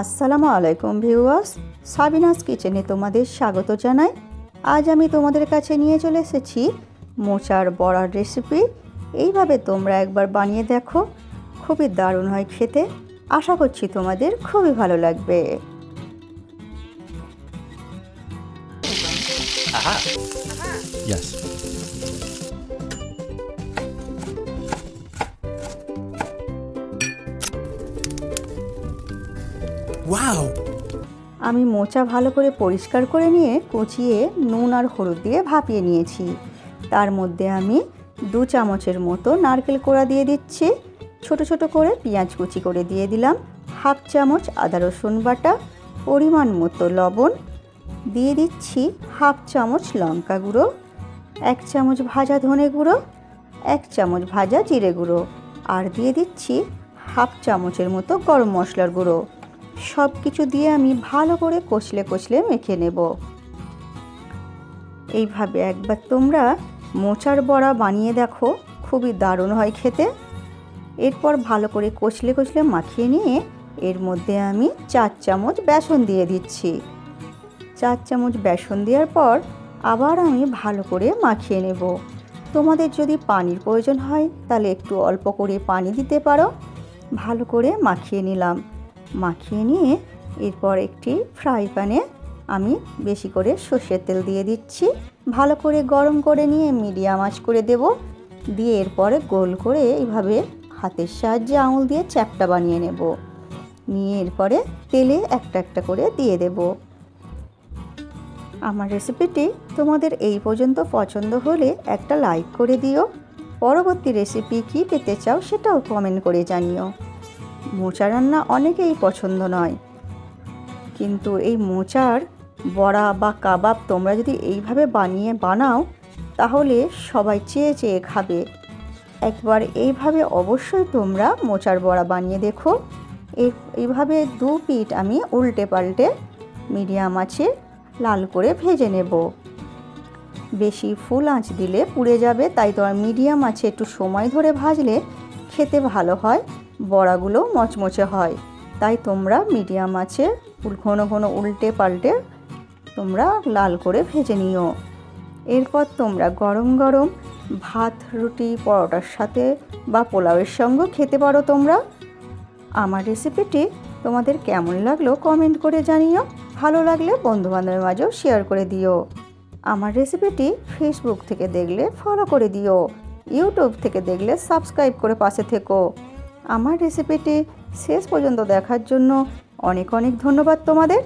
আসসালামু আলাইকুম viewers, Sabinus কিচেনে তোমাদের স্বাগত জানাই। আজ আমি তোমাদের কাছে নিয়ে চলে এসেছি মোচার বড়ার রেসিপি। এইভাবে তোমরা একবার বানিয়ে দেখো, খুবই দারুণ হয় খেতে। আশা করছি তোমাদের খুবই ভালো লাগবে। Yes. Wow! আমি মোচা ভালো করে পরিষ্কার করে নিয়ে কুচিয়ে নুন আর হলুদ দিয়ে ভাপিয়ে নিয়েছি। তার মধ্যে আমি 2 চামচের মতো নারকেল কোড়া দিয়ে দিচ্ছি। ছোট ছোট করে পেঁয়াজ কুচি করে দিয়ে দিলাম। 1/2 চামচ আদা রসুন বাটা, পরিমাণ মতো লবণ দিয়ে দিচ্ছি। 1/2 চামচ লঙ্কা গুঁড়ো, 1 চামচ ভাজা ধনে গুঁড়ো, 1 চামচ ভাজা জিরে গুঁড়ো, আর দিয়ে দিচ্ছি 1/2 চামচের মতো গরম মশলার গুঁড়ো। সব কিছু দিয়ে আমি ভালো করে কষলে মেখে নেব। এইভাবে একবার তোমরা মোচার বড়া বানিয়ে দেখো, খুবই দারুণ হয় খেতে। এরপর ভালো করে কষলে মাখিয়ে নিয়ে এর মধ্যে আমি 4 চামচ বেসন দিয়ে দিচ্ছি। 4 চামচ বেসন দেওয়ার পর আবার আমি ভালো করে মাখিয়ে নেব। তোমাদের যদি পানির প্রয়োজন হয় তাহলে একটু অল্প করে পানি দিতে পারো। ভালো করে মাখিয়ে নিলাম। মাখিয়ে নিয়ে এরপর একটি ফ্রাই প্যানে আমি বেশি করে সর্ষের তেল দিয়ে দিচ্ছি। ভালো করে গরম করে নিয়ে মিডিয়াম আঁচ করে দেব। দিয়ে এরপরে গোল করে এইভাবে হাতের সাহায্যে আঙুল দিয়ে চ্যাপ্টা বানিয়ে নেব। নিয়ে এরপরে তেলে একটা একটা করে দিয়ে দেব। আমার রেসিপিটি তোমাদের এই পর্যন্ত পছন্দ হলে একটা লাইক করে দিও। পরবর্তী রেসিপি কী পেতে চাও সেটাও কমেন্ট করে জানিও। মোচা রান্না অনেকেই পছন্দ নয়, কিন্তু এই মোচার বড়া বা কাবাব তোমরা যদি এইভাবে বানাও তাহলে সবাই চেয়ে চেয়ে খাবে। একবার এইভাবে অবশ্যই তোমরা মোচার বড়া বানিয়ে দেখো। এইভাবে 2 পিঠ আমি উল্টে পাল্টে মিডিয়াম আঁচে লাল করে ভেজে নেব। বেশি ফুল আঁচ দিলে পুড়ে যাবে, তাই তোমার মিডিয়াম আঁচে একটু সময় ধরে ভাজলে খেতে ভালো হয়, বড়াগুলো মচমচে হয়। তাই তোমরা মিডিয়াম আঁচে ঘন ঘন উল্টে পাল্টে তোমরা লাল করে ভেজে নিও। এরপর তোমরা গরম গরম ভাত, রুটি, পরোটার সাথে বা পোলাওয়ের সঙ্গে খেতে পারো তোমরা। আমার রেসিপিটি তোমাদের কেমন লাগলো কমেন্ট করে জানিও। ভালো লাগলে বন্ধুবান্ধবের মাঝেও শেয়ার করে দিও। আমার রেসিপিটি ফেসবুক থেকে দেখলে ফলো করে দিও। ইউটিউব থেকে দেখলে সাবস্ক্রাইব করে পাশে থেকো। আমার রেসিপিটি শেষ পর্যন্ত দেখার জন্য অনেক অনেক ধন্যবাদ তোমাদের।